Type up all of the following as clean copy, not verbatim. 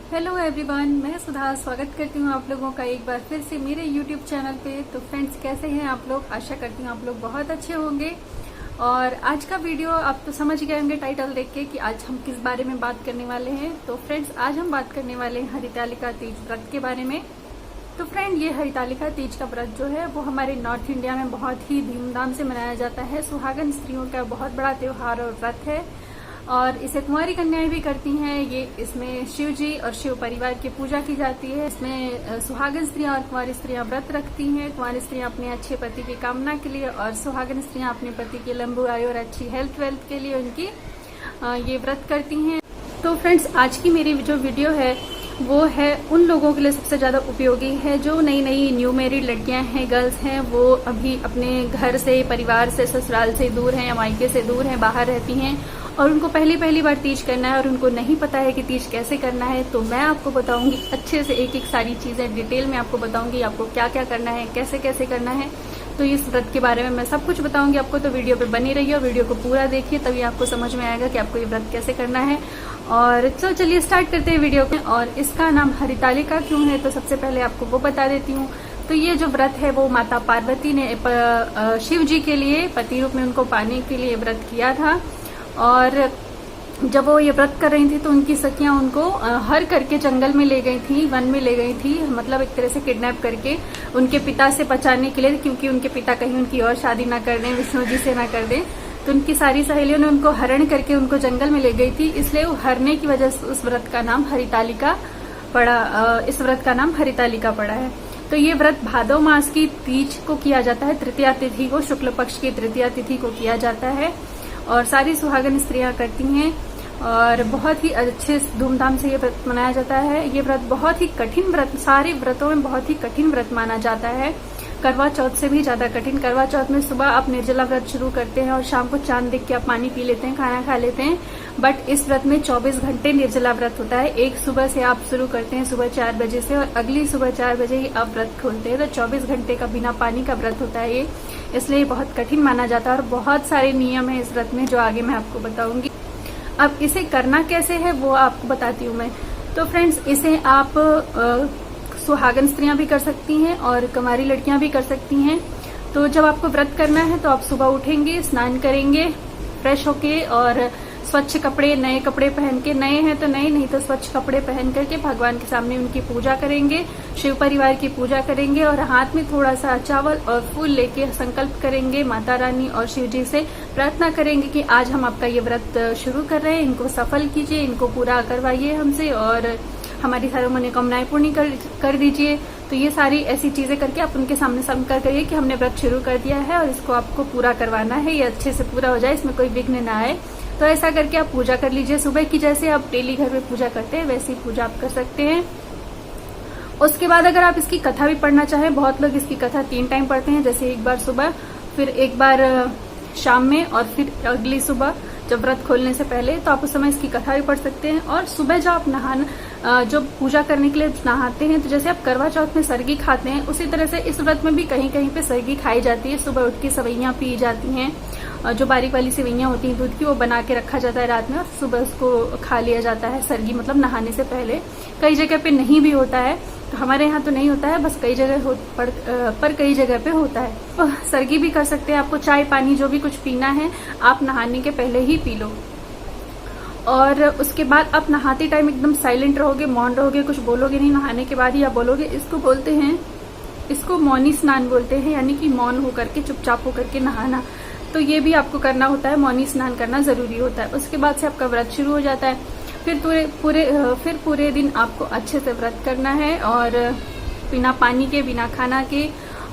Hello everyone, मैं सुधा स्वागत करती हूँ आप लोगों का एक बार फिर से मेरे यूट्यूब चैनल पे। तो फ्रेंड्स, कैसे हैं आप लोग? आशा करती हूँ आप लोग बहुत अच्छे होंगे। और आज का वीडियो आप तो समझ गए होंगे टाइटल देख के कि आज हम किस बारे में बात करने वाले हैं। तो फ्रेंड्स, आज हम बात करने वाले हैं हरितालिका तीज व्रत के बारे में। तो फ्रेंड, ये हरितालिका तीज का व्रत जो है वो हमारे नॉर्थ इंडिया में बहुत ही धूमधाम से मनाया जाता है। सुहागन स्त्रियों का बहुत बड़ा त्योहार और व्रत है और इसे कुंवारी कन्याएं भी करती हैं। इसमें शिव जी और शिव परिवार की पूजा की जाती है। इसमें सुहागन स्त्रियां और कुंवारी स्त्रियां व्रत रखती हैं। कुंवारी स्त्रियां अपने अच्छे पति की कामना के लिए और सुहागन स्त्रियां अपने पति की लंबी आयु और अच्छी हेल्थ वेल्थ के लिए उनकी ये व्रत करती हैं। तो फ्रेंड्स, आज की मेरी जो वीडियो है वो है उन लोगों के लिए सबसे ज्यादा उपयोगी है जो नई नई न्यू मैरिड लड़कियां हैं, गर्ल्स हैं। वो अभी अपने घर से, परिवार से, ससुराल से दूर हैं या मायके से दूर हैं, बाहर रहती हैं और उनको पहली बार तीज करना है और उनको नहीं पता है कि तीज कैसे करना है। तो मैं आपको बताऊंगी अच्छे से, एक एक सारी चीजें डिटेल में आपको बताऊंगी आपको क्या क्या करना है, कैसे कैसे करना है। तो इस व्रत के बारे में मैं सब कुछ बताऊंगी आपको। तो वीडियो पे बनी रहिए और वीडियो को पूरा देखिए, तभी आपको समझ में आएगा कि आपको ये व्रत कैसे करना है। और तो चलिए स्टार्ट करते हैं वीडियो को। और इसका नाम हरितालिका क्यों है, तो सबसे पहले आपको वो बता देती हूँ। तो ये जो व्रत है वो माता पार्वती ने शिव जी के लिए पति रूप में उनको पाने के लिए व्रत किया था। और जब वो ये व्रत कर रही थी तो उनकी सखियां उनको हर करके जंगल में ले गई थी, वन में ले गई थी, मतलब एक तरह से किडनैप करके उनके पिता से बचाने के लिए, क्योंकि उनके पिता कहीं उनकी और शादी ना कर दें, विष्णु जी से ना कर दें। तो उनकी सारी सहेलियों ने उनको हरण करके उनको जंगल में ले गई थी, इसलिए वो हरने की वजह से उस व्रत का नाम हरितालिका पड़ा। इस व्रत का नाम हरितालिका पड़ा है। तो ये व्रत भादव मास की तीज को किया जाता है, तृतीया तिथि को, शुक्ल पक्ष की तृतीया तिथि को किया जाता है और सारी सुहागन स्त्रियां करती हैं और बहुत ही अच्छे धूमधाम से ये व्रत मनाया जाता है। ये व्रत बहुत ही कठिन व्रत, सारे व्रतों में बहुत ही कठिन व्रत माना जाता है। करवा चौथ से भी ज्यादा कठिन। करवा चौथ में सुबह आप निर्जला व्रत शुरू करते हैं और शाम को चांद देख के आप पानी पी लेते हैं, खाना खा लेते हैं। बट इस व्रत में 24 घंटे निर्जला व्रत होता है। एक सुबह से आप शुरू करते हैं सुबह 4 बजे से और अगली सुबह 4 बजे ही आप व्रत खोलते हैं। तो 24 घंटे का बिना पानी का व्रत होता है ये, इसलिए बहुत कठिन माना जाता है और बहुत सारे नियम है इस व्रत में जो आगे मैं आपको बताऊंगी। अब इसे करना कैसे है वो आपको बताती हूँ मैं। तो फ्रेंड्स, इसे आप सुहागन स्त्रियां भी कर सकती हैं और कुंवारी लड़कियां भी कर सकती हैं। तो जब आपको व्रत करना है तो आप सुबह उठेंगे, स्नान करेंगे फ्रेश होके और स्वच्छ कपड़े, नए कपड़े पहन के, नए हैं तो नए, नहीं तो स्वच्छ कपड़े पहन करके भगवान के सामने उनकी पूजा करेंगे, शिव परिवार की पूजा करेंगे और हाथ में थोड़ा सा चावल और फूल लेके संकल्प करेंगे, माता रानी और शिव जी से प्रार्थना करेंगे कि आज हम आपका ये व्रत शुरू कर रहे हैं, इनको सफल कीजिए, इनको पूरा करवाइए हमसे और हमारी सारी मनोकामनाएं पूर्ण कर दीजिए। तो ये सारी ऐसी चीजें करके आप उनके सामने संकल्प करिए कि हमने व्रत शुरू कर दिया है और इसको आपको पूरा करवाना है, ये अच्छे से पूरा हो जाए, इसमें कोई विघ्न ना आए। तो ऐसा करके आप पूजा कर लीजिए। सुबह की जैसे आप डेली घर में पूजा करते हैं वैसी पूजा आप कर सकते हैं। उसके बाद अगर आप इसकी कथा भी पढ़ना चाहें, बहुत लोग इसकी कथा 3 टाइम पढ़ते हैं, जैसे एक बार सुबह, फिर एक बार शाम में और फिर अगली सुबह जब व्रत खोलने से पहले। तो आप उस समय इसकी कथा भी पढ़ सकते हैं। और सुबह जब आप जो पूजा करने के लिए नहाते हैं, तो जैसे आप करवा चौथ में सरगी खाते हैं, उसी तरह से इस व्रत में भी कहीं कहीं पे सरगी खाई जाती है। सुबह उठ के सवैयां पी जाती हैं, जो बारीक वाली सेवैयां होती हैं दूध की, वो बना के रखा जाता है रात में और सुबह उसको खा लिया जाता है सरगी, मतलब नहाने से पहले। कई जगह पे नहीं भी होता है, तो हमारे यहाँ तो नहीं होता है, बस कई जगह पर कई जगह पे होता है। तो सरगी भी कर सकते हैं। आपको चाय पानी जो भी कुछ पीना है आप नहाने के पहले ही पी लो। और उसके बाद आप नहाते टाइम एकदम साइलेंट रहोगे, मौन रहोगे, कुछ बोलोगे नहीं। नहाने के बाद ही आप बोलोगे। इसको मौनी स्नान बोलते हैं, यानी कि मौन होकर के, चुपचाप होकर के नहाना। तो ये भी आपको करना होता है, मौनी स्नान करना जरूरी होता है। उसके बाद से आपका व्रत शुरू हो जाता है। फिर पूरे दिन आपको अच्छे से व्रत करना है और बिना पानी के, बिना खाना के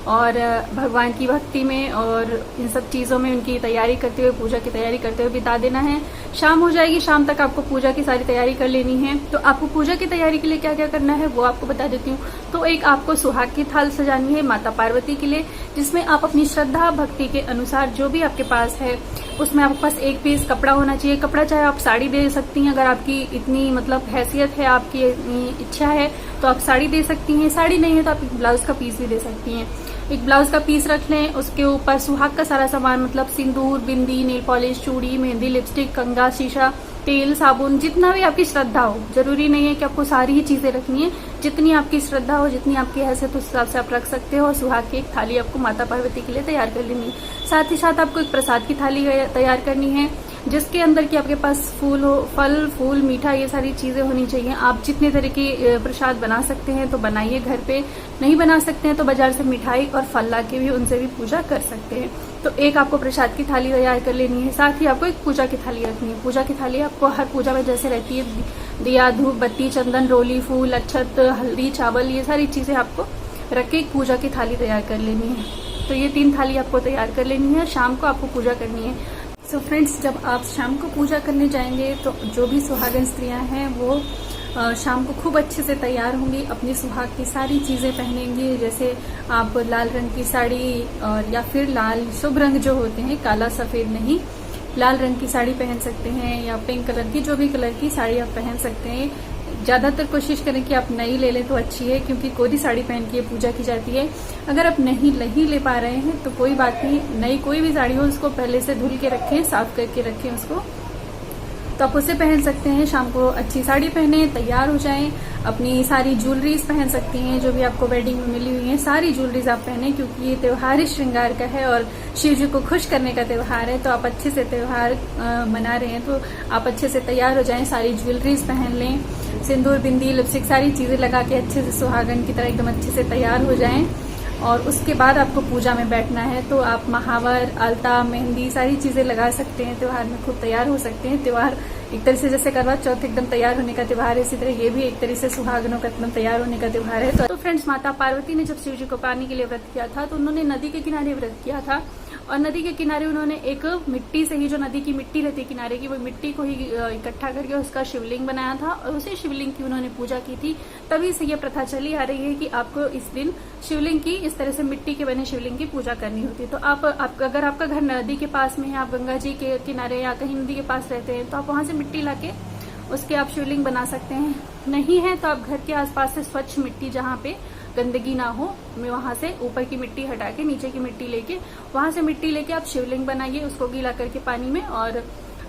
और भगवान की भक्ति में और इन सब चीजों में उनकी तैयारी करते हुए, पूजा की तैयारी करते हुए बिता देना है। शाम हो जाएगी, शाम तक आपको पूजा की सारी तैयारी कर लेनी है। तो आपको पूजा की तैयारी के लिए क्या क्या करना है वो आपको बता देती हूँ। तो एक आपको सुहाग की थाल सजानी है माता पार्वती के लिए, जिसमें आप अपनी श्रद्धा भक्ति के अनुसार जो भी आपके पास है उसमें आपके पास एक पीस कपड़ा होना चाहिए। कपड़ा चाहे आप साड़ी दे सकती हैं, अगर आपकी इतनी मतलब हैसियत है, आपकी इच्छा है तो आप साड़ी दे सकती हैं। साड़ी नहीं है तो आप ब्लाउज का पीस भी दे सकती हैं। एक ब्लाउज का पीस रख लें, उसके ऊपर सुहाग का सारा सामान, मतलब सिंदूर, बिंदी, नेल पॉलिश, चूड़ी, मेहंदी, लिपस्टिक, कंगा, शीशा, तेल, साबुन, जितना भी आपकी श्रद्धा हो। जरूरी नहीं है कि आपको सारी ही चीजें रखनी है, जितनी आपकी श्रद्धा हो, जितनी आपकी हैसियत, उस हिसाब से आप रख सकते हो। और सुहाग की एक थाली आपको माता पार्वती के लिए तैयार कर लेनी है। साथ ही साथ आपको एक प्रसाद की थाली तैयार करनी है, जिसके अंदर की आपके पास फूल हो, फल, फूल, मीठा, ये सारी चीजें होनी चाहिए। आप जितने तरह के प्रसाद बना सकते हैं तो बनाइए घर पे, नहीं बना सकते हैं तो बाजार से मिठाई और फल ला के भी उनसे भी पूजा कर सकते हैं। तो एक आपको प्रसाद की थाली तैयार कर लेनी है। साथ ही आपको एक पूजा की थाली रखनी है। पूजा की थाली आपको हर पूजा में जैसे रहती है, दिया, धूप, बत्ती, चंदन, रोली, फूल, अक्षत, हल्दी, चावल, ये सारी चीजें आपको रख के एक पूजा की थाली तैयार कर लेनी है। तो ये 3 थाली आपको तैयार कर लेनी है। शाम को आपको पूजा करनी है। सो फ्रेंड्स, जब आप शाम को पूजा करने जाएंगे तो जो भी सुहागन स्त्रियां हैं वो शाम को खूब अच्छे से तैयार होंगी, अपनी सुहाग की सारी चीजें पहनेंगी। जैसे आप लाल रंग की साड़ी और या फिर लाल शुभ रंग जो होते हैं, काला सफेद नहीं, लाल रंग की साड़ी पहन सकते हैं या पिंक कलर की, जो भी कलर की साड़ी आप पहन सकते हैं। ज्यादातर कोशिश करें कि आप नई ले लें तो अच्छी है, क्योंकि कोरी साड़ी पहन के पूजा की जाती है। अगर आप नहीं ले पा रहे हैं तो कोई बात नहीं, नई कोई भी साड़ी हो उसको पहले से धुल के रखें, साफ करके रखें उसको, तो आप उसे पहन सकते हैं। शाम को अच्छी साड़ी पहने, तैयार हो जाएं, अपनी सारी ज्वेलरीज पहन सकती हैं जो भी आपको वेडिंग में मिली हुई है, सारी ज्वेलरीज आप पहने, क्योंकि ये त्योहार ही श्रृंगार का है और शिव जी को खुश करने का त्योहार है। तो आप अच्छे से त्योहार मना रहे हैं तो आप अच्छे से तैयार हो जाएं, सारी ज्वेलरीज पहन लें, सिंदूर, बिंदी, लिपस्टिक, सारी चीजें लगा के अच्छे से सुहागन की तरह एकदम अच्छे से तैयार हो जाएं। और उसके बाद आपको पूजा में बैठना है तो आप महावर, अलता, मेहंदी, सारी चीजें लगा सकते हैं। त्योहार में खूब तैयार हो सकते हैं। त्योहार एक तरह से जैसे करवा चौथ एकदम तैयार होने का त्योहार है, इसी तरह ये भी एक तरह से सुहागनों का एकदम तैयार होने का त्योहार है। तो फ्रेंड्स, माता पार्वती ने जब शिव जी को पाने के लिए व्रत किया था तो उन्होंने नदी के किनारे व्रत किया था। और नदी के किनारे उन्होंने एक मिट्टी से ही, जो नदी की मिट्टी रहती है किनारे की, वो मिट्टी को ही इकट्ठा करके उसका शिवलिंग बनाया था और उसी शिवलिंग की उन्होंने पूजा की थी। तभी से ये प्रथा चली आ रही है कि आपको इस दिन शिवलिंग की, इस तरह से मिट्टी के बने शिवलिंग की पूजा करनी होती है। तो आप अगर आपका घर नदी के पास में है, आप गंगा जी के किनारे या कहीं नदी के पास रहते हैं, तो आप वहां से मिट्टी लाके उसके आप शिवलिंग बना सकते हैं। नहीं है तो आप घर के आसपास से स्वच्छ मिट्टी, जहाँ पे गंदगी ना हो, वहां से ऊपर की मिट्टी हटा के नीचे की मिट्टी लेके, वहां से मिट्टी लेके आप शिवलिंग बनाइए, उसको गीला करके पानी में, और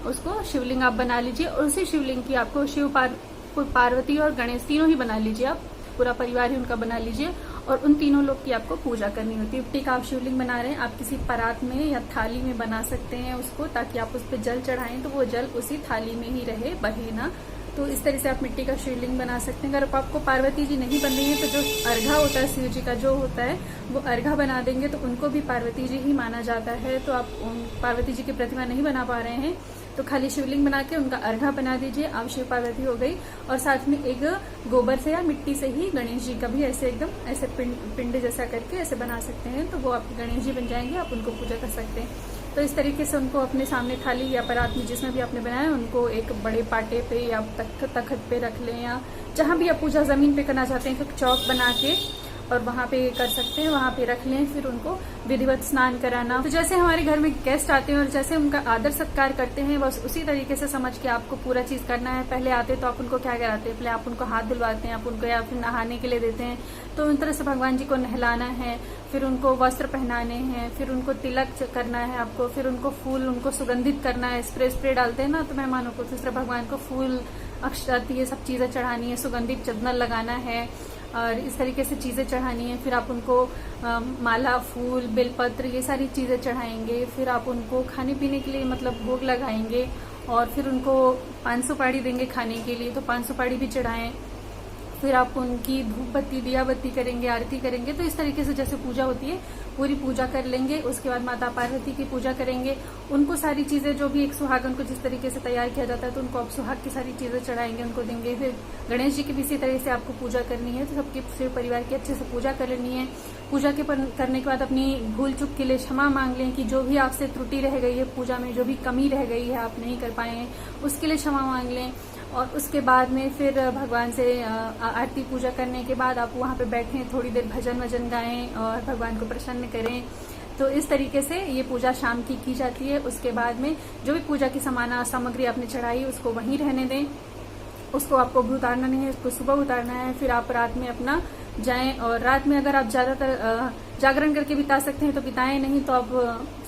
उसको शिवलिंग आप बना लीजिए। और उसी शिवलिंग की आपको पार्वती और गणेश तीनों ही बना लीजिए, आप पूरा परिवार ही उनका बना लीजिए। और उन तीनों लोग की आपको पूजा करनी होती है। मिट्टी का आप शिवलिंग बना रहे हैं, आप किसी परात में या थाली में बना सकते हैं उसको, ताकि आप उस पर जल चढ़ाएं तो वो जल उसी थाली में ही रहे, बहे ना। तो इस तरह से आप मिट्टी का शिवलिंग बना सकते हैं। अगर आपको पार्वती जी नहीं बन रही है तो जो अर्घा होता है शिव जी का जो होता है, वो अर्घा बना देंगे तो उनको भी पार्वती जी ही माना जाता है। तो आप पार्वती जी की प्रतिमा नहीं बना पा रहे हैं तो खाली शिवलिंग बना के उनका अर्घा बना दीजिए, आप शिव पार्वती हो गई। और साथ में एक गोबर से या मिट्टी से ही गणेश जी का भी ऐसे एकदम ऐसे पिंड जैसा करके ऐसे बना सकते हैं, तो वो आपके गणेश जी बन जाएंगे, आप उनको पूजा कर सकते हैं। तो इस तरीके से उनको अपने सामने थाली या परात में जिसमें भी आपने बनाया, उनको एक बड़े पाटे पे या तखत पे रख लें, या जहां भी आप पूजा जमीन पे करना चाहते हैं तो चौक बना के और वहां पे कर सकते हैं, वहां पे रख लें। फिर उनको विधिवत स्नान कराना। तो जैसे हमारे घर में गेस्ट आते हैं और जैसे उनका आदर सत्कार करते हैं, बस उसी तरीके से समझ के आपको पूरा चीज करना है। पहले आते तो आप उनको क्या कराते हैं, पहले आप उनको हाथ धुलवाते हैं, आप उनको या फिर नहाने के लिए देते हैं, तो उन तरह से भगवान जी को नहलाना है, फिर उनको वस्त्र पहनाने हैं, फिर उनको तिलक करना है आपको, फिर उनको फूल, उनको सुगंधित करना है। स्प्रे डालते हैं ना तो मेहमानों को, दूसरे भगवान को फूल, अक्षत, ये सब चीजें चढ़ानी है, सुगंधित चंदन लगाना है और इस तरीके से चीजें चढ़ानी है। फिर आप उनको माला, फूल, बेलपत्र, ये सारी चीजें चढ़ाएंगे। फिर आप उनको खाने पीने के लिए मतलब भोग लगाएंगे और फिर उनको 5 सुपारी देंगे खाने के लिए, तो 5 सुपारी भी चढ़ाएं। फिर आप उनकी धूप बत्ती, दिया बत्ती करेंगे, आरती करेंगे। तो इस तरीके से जैसे पूजा होती है पूरी पूजा कर लेंगे। उसके बाद माता पार्वती की पूजा करेंगे। उनको सारी चीजें, जो भी एक सुहागन को जिस तरीके से तैयार किया जाता है, तो उनको आप सुहाग की सारी चीजें चढ़ाएंगे, उनको देंगे। फिर गणेश जी की भी इसी तरह से आपको पूजा करनी है। तो सबके शिव परिवार की अच्छे से पूजा कर लेनी है। पूजा करने के बाद अपनी भूल चूक के लिए क्षमा मांग लें कि जो भी आपसे त्रुटि रह गई है पूजा में, जो भी कमी रह गई है, आप नहीं कर पाए हैं, उसके लिए क्षमा मांग लें। और उसके बाद में फिर भगवान से आरती पूजा करने के बाद आप वहाँ पे बैठें, थोड़ी देर भजन वजन गाएं और भगवान को प्रसन्न करें। तो इस तरीके से ये पूजा शाम की जाती है। उसके बाद में जो भी पूजा की सामग्री आपने चढ़ाई उसको वहीं रहने दें, उसको आपको भी उतारना नहीं है, उसको सुबह उतारना है। फिर आप रात में अपना जाएं। और रात में अगर आप ज्यादातर जागरण करके बिता सकते हैं तो बिताएं, नहीं तो आप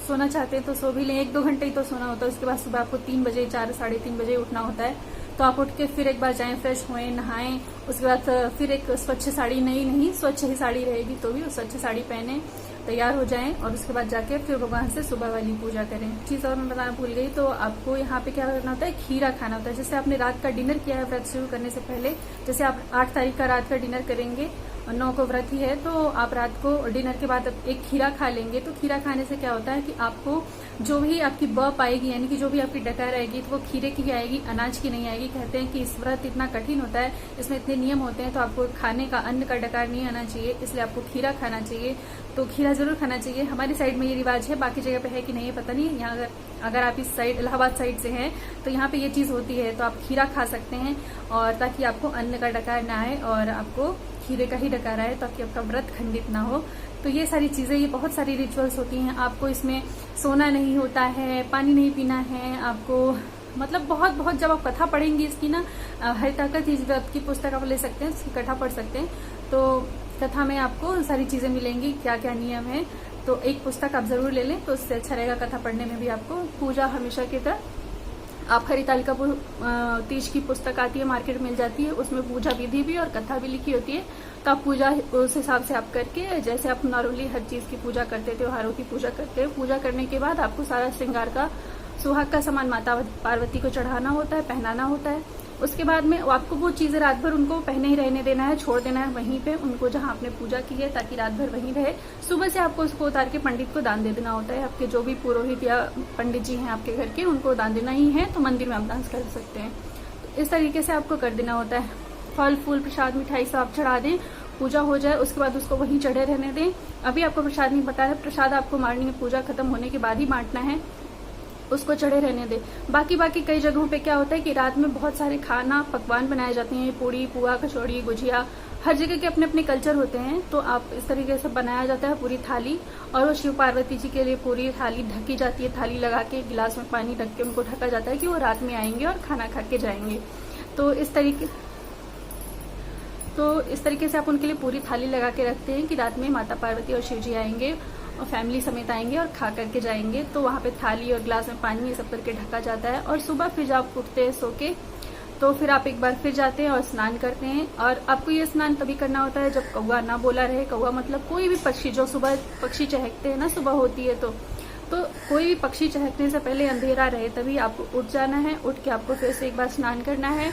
सोना चाहते हैं तो सो भी लें, 1-2 घंटे ही तो सोना होता है। उसके बाद सुबह आपको 3 बजे 4 साढ़े 3 बजे उठना होता है। तो आप उठ के फिर एक बार जाएं, फ्रेश होएं, नहाएं। उसके बाद फिर एक स्वच्छ साड़ी, नहीं स्वच्छ ही साड़ी रहेगी तो भी स्वच्छ साड़ी पहने, तैयार हो जाएं और उसके बाद जाके फिर भगवान से सुबह वाली पूजा करें। चीज और मैं बताना भूल गई, तो आपको यहाँ पे क्या करना होता है, खीरा खाना होता है। जैसे आपने रात का डिनर किया है व्रत शुरू करने से पहले, जैसे आप 8 तारीख का रात का डिनर करेंगे और 9 को व्रत ही है, तो आप रात को डिनर के बाद एक खीरा खा लेंगे। तो खीरा खाने से क्या होता है कि आपको जो भी आपकी बप आएगी, यानी कि जो भी आपकी डकार आएगी, तो वो खीरे की आएगी, अनाज की नहीं आएगी। कहते हैं कि इस व्रत इतना कठिन होता है, इसमें इतने नियम होते हैं, तो आपको खाने का अन्न का डकार नहीं आना चाहिए, इसलिए आपको खीरा खाना चाहिए। तो खीरा जरूर खाना चाहिए। हमारी साइड में ये रिवाज है, बाकी जगह पे है कि नहीं पता नहीं। यहाँ अगर आप इस साइड इलाहाबाद साइड से हैं तो यहाँ पे ये चीज होती है, तो आप खीरा खा सकते हैं और ताकि आपको अन्न का डकार ना आए और आपको खीरे का ही डकार आए, ताकि आपका व्रत खंडित ना हो। तो ये सारी चीजें, ये बहुत सारी रिचुअल्स होती हैं। आपको इसमें सोना नहीं होता है, पानी नहीं पीना है, आपको मतलब बहुत जब आप कथा पढ़ेंगी इसकी ना, हरितालिका तीज व्रत की पुस्तक आप ले सकते हैं, उसकी कथा पढ़ सकते हैं। तो कथा में आपको सारी चीजें मिलेंगी, क्या क्या नियम है। तो एक पुस्तक आप जरूर ले लें, तो उससे अच्छा रहेगा। कथा पढ़ने में भी आपको पूजा हमेशा की तरह आप हरितालिका तीज की पुस्तक आती है, मार्केट मिल जाती है, उसमें पूजा विधि भी और कथा भी लिखी होती है। तो आप पूजा उस हिसाब से आप करके, जैसे आप नॉर्मली हर चीज की पूजा करते हैं, त्योहारों की पूजा करते हैं, पूजा करने के बाद आपको सारा श्रृंगार का, सुहाग का सामान माता पार्वती को चढ़ाना होता है, पहनाना होता है। उसके बाद में आपको वो चीजें रात भर उनको पहने ही रहने देना है, छोड़ देना है वहीं पे उनको जहां आपने पूजा की है, ताकि रात भर वहीं रहे। सुबह से आपको उसको उतार के पंडित को दान दे देना होता है। आपके जो भी पुरोहित या पंडित जी हैं आपके घर के, उनको दान देना ही है, तो मंदिर में आप दान कर सकते हैं। तो इस तरीके से आपको कर देना होता है। फल फूल प्रसाद मिठाई सब आप चढ़ा दें, पूजा हो जाए, उसके बाद उसको वहीं चढ़े रहने दें। अभी आपको प्रसाद नहीं बताया, प्रसाद आपको मॉर्निंग में पूजा खत्म होने के बाद ही बांटना है, उसको चढ़े रहने दे। बाकी कई जगहों पे क्या होता है कि रात में बहुत सारे खाना पकवान बनाए जाते हैं, पूड़ी पुआ कचौड़ी गुजिया, हर जगह के अपने अपने कल्चर होते हैं। तो आप इस तरीके से बनाया जाता है पूरी थाली, और वो शिव पार्वती जी के लिए पूरी थाली ढकी जाती है। थाली लगा के गिलास में पानी रख के उनको ढका जाता है कि वो रात में आएंगे और खाना खा के जाएंगे। तो इस तरीके से आप उनके लिए पूरी थाली लगा के रखते हैं कि रात में माता पार्वती और शिव जी आएंगे और फैमिली समेत आएंगे और खा करके जाएंगे। तो वहां पे थाली और गिलास में पानी ये सब करके ढका जाता है। और सुबह फिर जब आप उठते हैं सो के, तो फिर आप एक बार फिर जाते हैं और स्नान करते हैं। और आपको ये स्नान तभी करना होता है जब कौवा ना बोला रहे। कौवा मतलब कोई भी पक्षी, जो सुबह पक्षी चहकते हैं ना, सुबह होती है तो कोई भी पक्षी चहकने से पहले अंधेरा रहे, तभी आपको उठ जाना है। उठ के आपको फिर से एक बार स्नान करना है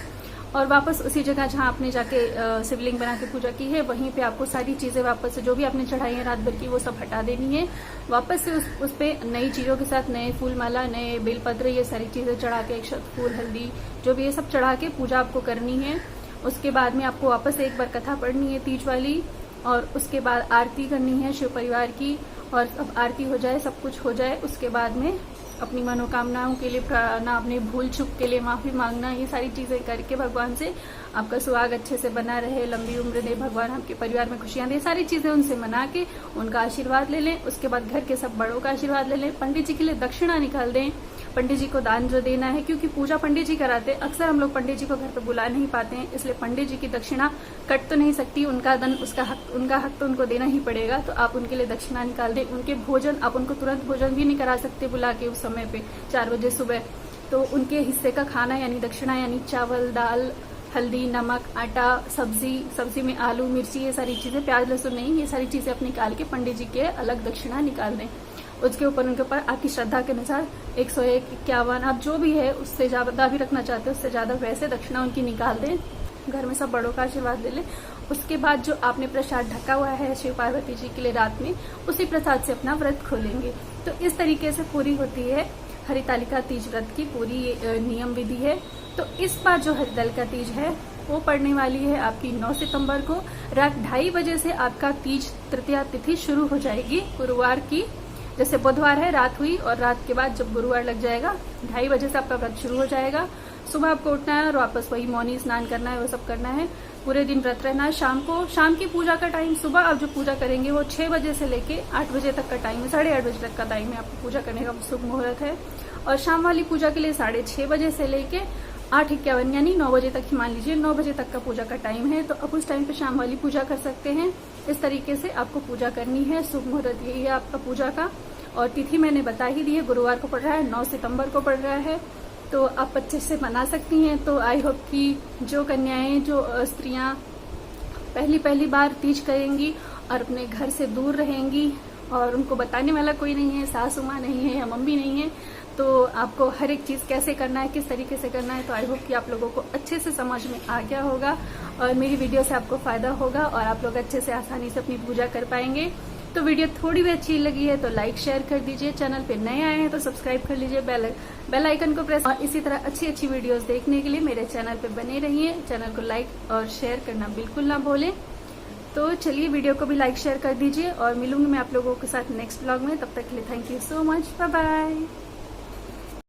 और वापस उसी जगह जहां आपने जाके शिवलिंग बना के पूजा की है, वहीं पे आपको सारी चीजें वापस से जो भी आपने चढ़ाई है रात भर की, वो सब हटा देनी है। वापस से उस पे नई चीजों के साथ, नए फूल माला, नए बेलपत्र, ये सारी चीजें चढ़ा के, अक्षत फूल हल्दी जो भी ये सब चढ़ा के पूजा आपको करनी है। उसके बाद में आपको वापस से एक बार कथा पढ़नी है तीज वाली, और उसके बाद आरती करनी है शिव परिवार की। और अब आरती हो जाए, सब कुछ हो जाए, उसके बाद में अपनी मनोकामनाओं के लिए प्रार्थना, अपने भूल चूक के लिए माफी मांगना, ये सारी चीजें करके भगवान से आपका सुहाग अच्छे से बना रहे, लंबी उम्र दे भगवान, आपके परिवार में खुशियां दे, सारी चीजें उनसे मना के उनका आशीर्वाद ले लें। उसके बाद घर के सब बड़ों का आशीर्वाद ले लें। पंडित जी के लिए दक्षिणा निकाल दें, पंडित जी को दान जो देना है, क्योंकि पूजा पंडित जी कराते हैं। अक्सर हम लोग पंडित जी को घर पे बुला नहीं पाते हैं, इसलिए पंडित जी की दक्षिणा कट तो नहीं सकती, उनका धन, उनका हक तो उनको देना ही पड़ेगा। तो आप उनके लिए दक्षिणा निकाल दें। उनके भोजन, आप उनको तुरंत भोजन भी नहीं करा सकते बुला के उस समय पे 4 बजे सुबह, तो उनके हिस्से का खाना यानी दक्षिणा, यानी चावल, दाल, हल्दी, नमक, आटा, सब्जी में आलू, मिर्ची, ये सारी चीजें, प्याज लहसुन नहीं, ये सारी चीजें आप निकाल के पंडित जी के अलग दक्षिणा निकाल दें। उसके ऊपर उनके ऊपर आपकी श्रद्धा के अनुसार 101, 51, आप जो भी है उससे ज्यादा भी रखना चाहते हैं, उससे ज्यादा वैसे दक्षिणा उनकी निकाल दें। घर में सब बड़ों का आशीर्वाद ले लें। उसके बाद जो आपने प्रसाद ढका हुआ है शिव पार्वती जी के लिए रात में, उसी प्रसाद से अपना व्रत खोलेंगे। तो इस तरीके से पूरी होती है हरितालिका तीज व्रत की पूरी नियम विधि है। तो इस बार जो हरितालिका तीज है वो पड़ने वाली है आपकी 9 सितंबर को रात 2:30 बजे से आपका तीज तृतीया तिथि शुरू हो जाएगी। गुरुवार की, जैसे बुधवार है रात हुई, और रात के बाद जब गुरुवार लग जाएगा 2:30 बजे से आपका व्रत शुरू हो जाएगा। सुबह आपको उठना है और वापस वही मौनी स्नान करना है, वो सब करना है। पूरे दिन व्रत रहना है। शाम की पूजा का टाइम, सुबह आप जो पूजा करेंगे वो 6 बजे से लेके 8 बजे तक का टाइम है, 8:30 बजे तक का टाइम है आपको पूजा करने का शुभ मुहूर्त है। और शाम वाली पूजा के लिए 6:30 बजे से लेके 8:51 यानी 9 बजे तक ही मान लीजिए, 9 बजे तक का पूजा का टाइम है। तो अब उस टाइम पे शाम वाली पूजा कर सकते हैं। इस तरीके से आपको पूजा करनी है। शुभ मुहूर्त यही है आपका पूजा का। और तिथि मैंने बता ही दी है, गुरुवार को पड़ रहा है, 9 सितंबर को पड़ रहा है। तो आप अच्छे से मना सकती हैं। तो आई होप कि जो कन्याएं, जो स्त्रियां पहली बार तीज करेंगी और अपने घर से दूर रहेंगी और उनको बताने वाला कोई नहीं है, सासू माँ नहीं है या मम्मी नहीं है, तो आपको हर एक चीज कैसे करना है, किस तरीके से करना है, तो आई होप कि आप लोगों को अच्छे से समझ में आ गया होगा और मेरी वीडियो से आपको फायदा होगा और आप लोग अच्छे से आसानी से अपनी पूजा कर पाएंगे। तो वीडियो थोड़ी भी अच्छी लगी है तो लाइक शेयर कर दीजिए, चैनल पे नए आए हैं तो सब्सक्राइब कर लीजिए, बेल आइकन को प्रेस, और इसी तरह अच्छी वीडियोस देखने के लिए मेरे चैनल पे बने रहिए। चैनल को लाइक और शेयर करना बिल्कुल ना भूलें। तो चलिए वीडियो को भी लाइक शेयर कर दीजिए और मिलूंगी मैं आप लोगों के साथ नेक्स्ट ब्लॉग में। तब तक के लिए thank you so much, bye bye.